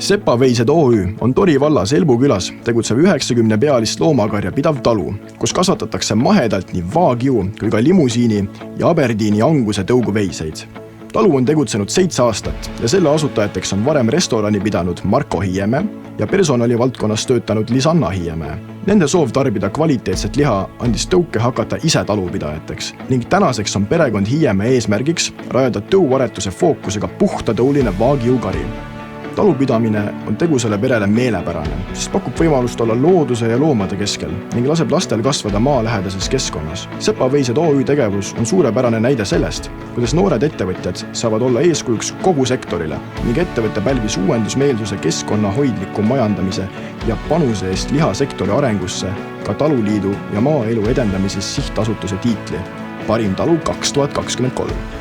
Sepaveised OÜ on Tori vallas Elbu külas tegutsev 90 pealist loomakarja pidav talu, kus kasvatatakse mahedalt nii Wagyu kui ka limusiini ja Aberdiini anguse tõuguveiseid. Talu on tegutsenud 7 aastat ja selle asutajateks on varem restorani pidanud Marko Hiiemäe ja personali valdkonnas töötanud Lisanna Hiiemäe. Nende soov tarbida kvaliteetset liha andis tõuke hakata ise talupidajateks ning tänaseks on perekond Hiiemäe eesmärgiks rajada tõuaretuse fookusega puhta tõuline Wagyu kari. Talupidamine on tegusele perele meelepärane, sest pakub võimalust olla looduse ja loomade keskel ning laseb lastel kasvada maalähedases keskkonnas. Sepaveised OÜ tegevus on suurepärane näide sellest, kuidas noored ettevõtjad saavad olla eeskujuks kogu sektorile ning ettevõtte pälvis uuendusmeelsuse keskkonnahoidliku majandamise ja panuse eest lihasektori arengusse ka Taluliidu ja maaelu edendamises sihtasutuse tiitli Parim talu 2023.